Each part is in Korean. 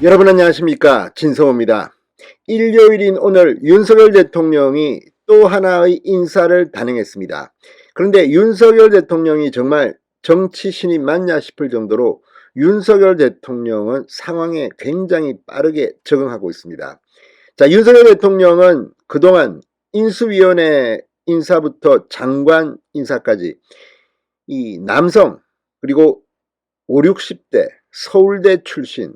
여러분 안녕하십니까, 진성호입니다. 일요일인 오늘 윤석열 대통령이 또 하나의 인사를 단행했습니다. 그런데 윤석열 대통령이 정말 정치 신인 맞냐 싶을 정도로 윤석열 대통령은 상황에 굉장히 빠르게 적응하고 있습니다. 자, 윤석열 대통령은 그동안 인수위원회 인사부터 장관 인사까지 이 남성, 그리고 5, 60대 서울대 출신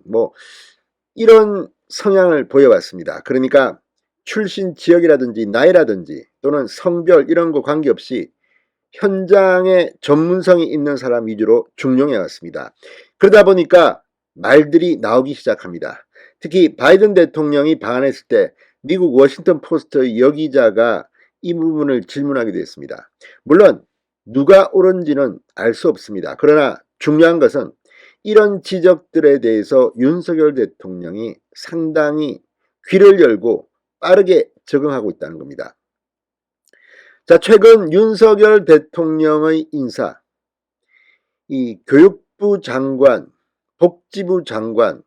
이런 성향을 보여왔습니다. 그러니까 출신 지역이라든지 나이라든지 또는 성별 이런 거 관계없이 현장에 전문성이 있는 사람 위주로 중용해 왔습니다. 그러다 보니까 말들이 나오기 시작합니다. 특히 바이든 대통령이 방한했을 때 미국 워싱턴 포스트의 여기자가 이 부분을 질문하기도 했습니다. 물론 누가 옳은지는 알 수 없습니다. 그러나 중요한 것은 이런 지적들에 대해서 윤석열 대통령이 상당히 귀를 열고 빠르게 적응하고 있다는 겁니다. 자, 최근 윤석열 대통령의 인사, 이 교육부 장관, 복지부 장관,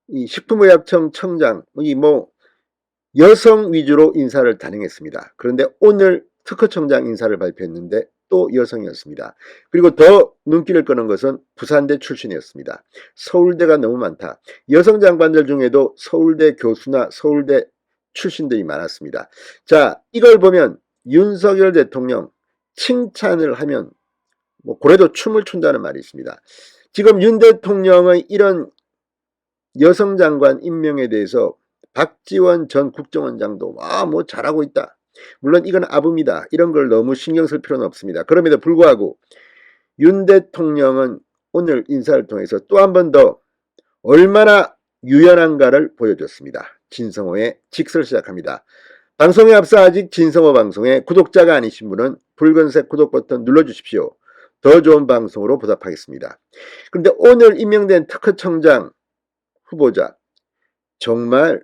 이 식품의약청 청장, 여성 위주로 인사를 단행했습니다. 그런데 오늘 특허청장 인사를 발표했는데 또 여성이었습니다. 그리고 더 눈길을 끄는 것은 부산대 출신이었습니다. 서울대가 너무 많다. 여성 장관들 중에도 서울대 교수나 서울대 출신들이 많았습니다. 자, 이걸 보면 윤석열 대통령 칭찬을 하면 고래도 춤을 춘다는 말이 있습니다. 지금 윤 대통령의 이런 여성 장관 임명에 대해서 박지원 전 국정원장도 잘하고 있다. 물론 이건 아부입니다. 이런 걸 너무 신경 쓸 필요는 없습니다. 그럼에도 불구하고 윤 대통령은 오늘 인사를 통해서 또 한 번 더 얼마나 유연한가를 보여줬습니다. 진성호의 직설 시작합니다. 방송에 앞서 아직 진성호 방송에 구독자가 아니신 분은 붉은색 구독 버튼 눌러주십시오. 더 좋은 방송으로 보답하겠습니다. 그런데 오늘 임명된 특허청장 후보자 정말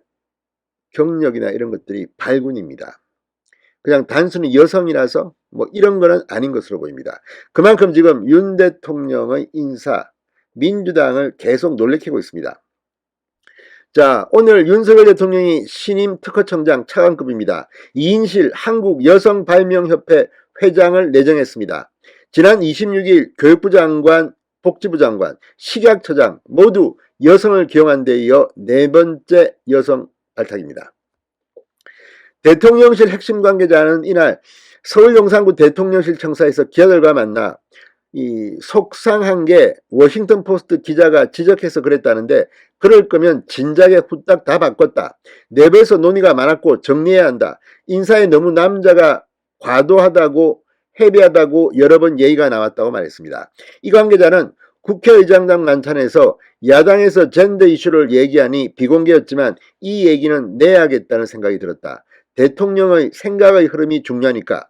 경력이나 이런 것들이 발군입니다. 그냥 단순히 여성이라서 이런 거는 아닌 것으로 보입니다. 그만큼 지금 윤 대통령의 인사, 민주당을 계속 놀래키고 있습니다. 자, 오늘 윤석열 대통령이 신임 특허청장 차관급입니다. 이인실 한국여성발명협회 회장을 내정했습니다. 지난 26일 교육부 장관, 복지부 장관, 식약처장 모두 여성을 기용한 데 이어 네 번째 여성 발탁입니다. 대통령실 핵심 관계자는 이날 서울 용산구 대통령실 청사에서 기자들과 만나 속상한 게 워싱턴 포스트 기자가 지적해서 그랬다는데 그럴 거면 진작에 후딱 다 바꿨다. 내부에서 논의가 많았고 정리해야 한다. 인사에 너무 남자가 과도하다고 헤비하다고 여러 번 얘기가 나왔다고 말했습니다. 이 관계자는 국회의장당 만찬에서 야당에서 젠더 이슈를 얘기하니 비공개였지만 이 얘기는 내야겠다는 생각이 들었다. 대통령의 생각의 흐름이 중요하니까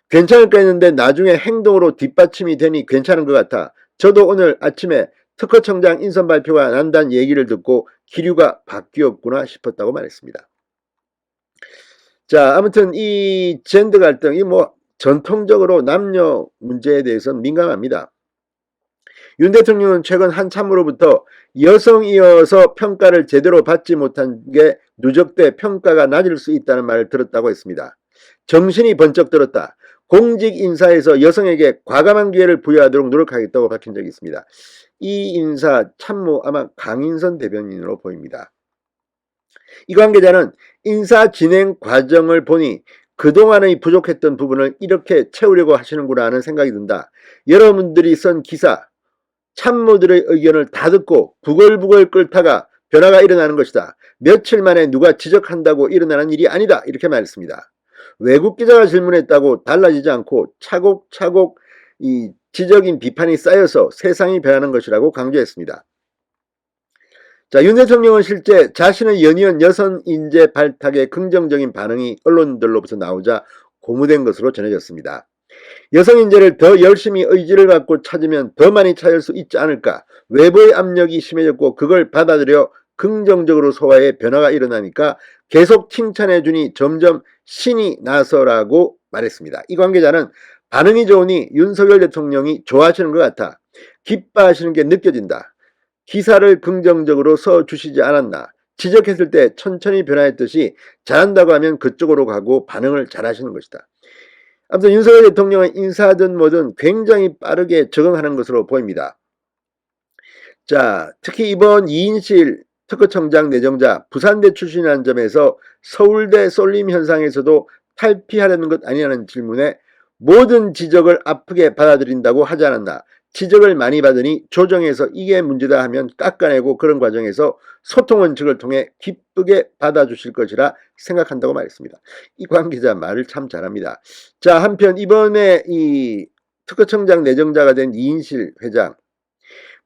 괜찮을까 했는데 나중에 행동으로 뒷받침이 되니 괜찮은 것 같아. 저도 오늘 아침에 특허청장 인선 발표가 난다는 얘기를 듣고 기류가 바뀌었구나 싶었다고 말했습니다. 자, 아무튼 이 젠더 갈등이 전통적으로 남녀 문제에 대해서는 민감합니다. 윤 대통령은 최근 한 참모로부터 여성이어서 평가를 제대로 받지 못한 게 누적돼 평가가 낮을 수 있다는 말을 들었다고 했습니다. 정신이 번쩍 들었다. 공직 인사에서 여성에게 과감한 기회를 부여하도록 노력하겠다고 밝힌 적이 있습니다. 이 인사 참모 아마 강인선 대변인으로 보입니다. 이 관계자는 인사 진행 과정을 보니 그동안의 부족했던 부분을 이렇게 채우려고 하시는구나 하는 생각이 든다. 여러분들이 쓴 기사, 참모들의 의견을 다 듣고 부글부글 끓다가 변화가 일어나는 것이다. 며칠 만에 누가 지적한다고 일어나는 일이 아니다. 이렇게 말했습니다. 외국 기자가 질문했다고 달라지지 않고 차곡차곡 이 지적인 비판이 쌓여서 세상이 변하는 것이라고 강조했습니다. 자, 윤 대통령은 실제 자신의 연이은 여성 인재 발탁에 긍정적인 반응이 언론들로부터 나오자 고무된 것으로 전해졌습니다. 여성 인재를 더 열심히 의지를 갖고 찾으면 더 많이 찾을 수 있지 않을까. 외부의 압력이 심해졌고 그걸 받아들여 긍정적으로 소화해 변화가 일어나니까 계속 칭찬해주니 점점 신이 나서라고 말했습니다. 이 관계자는 반응이 좋으니 윤석열 대통령이 좋아하시는 것 같아. 기뻐하시는 게 느껴진다. 기사를 긍정적으로 써주시지 않았나. 지적했을 때 천천히 변화했듯이 잘한다고 하면 그쪽으로 가고 반응을 잘 하시는 것이다. 아무튼 윤석열 대통령은 인사든 뭐든 굉장히 빠르게 적응하는 것으로 보입니다. 자, 특히 이번 이인실 특허청장 내정자 부산대 출신이라는 점에서 서울대 쏠림 현상에서도 탈피하려는 것 아니냐는 질문에 모든 지적을 아프게 받아들인다고 하지 않았나. 지적을 많이 받으니 조정해서 이게 문제다 하면 깎아내고 그런 과정에서 소통 원칙을 통해 기쁘게 받아주실 것이라 생각한다고 말했습니다. 이 관계자 말을 참 잘합니다. 자, 한편 이번에 이 특허청장 내정자가 된 이인실 회장,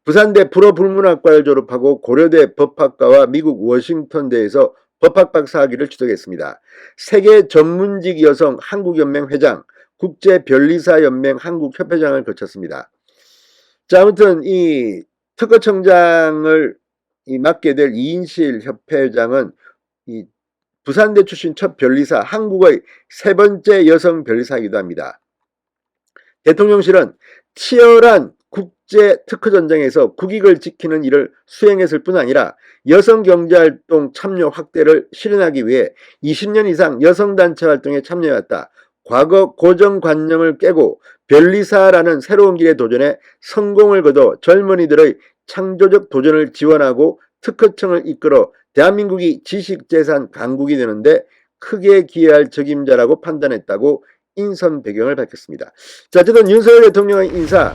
부산대 불어불문학과를 졸업하고 고려대 법학과와 미국 워싱턴대에서 법학 박사학위를 취득했습니다. 세계 전문직 여성 한국연맹 회장, 국제변리사연맹 한국협회장을 거쳤습니다. 자, 아무튼 이 특허청장을 맡게 될 이인실 협회장은 이 부산대 출신 첫 변리사, 한국의 세 번째 여성 변리사이기도 합니다. 대통령실은 치열한 국제 특허 전쟁에서 국익을 지키는 일을 수행했을 뿐 아니라 여성 경제활동 참여 확대를 실현하기 위해 20년 이상 여성단체 활동에 참여해왔다. 과거 고정관념을 깨고 변리사라는 새로운 길에 도전해 성공을 거둬 젊은이들의 창조적 도전을 지원하고 특허청을 이끌어 대한민국이 지식재산 강국이 되는데 크게 기여할 적임자라고 판단했다고 인선 배경을 밝혔습니다. 자, 어쨌든 윤석열 대통령의 인사,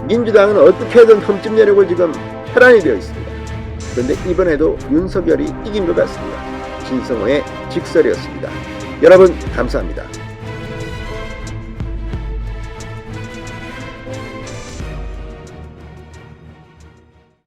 민주당은 어떻게든 흠집 내려고 지금 혈안이 되어 있습니다. 그런데 이번에도 윤석열이 이긴 것 같습니다. 진성호의 직설이었습니다. 여러분 감사합니다.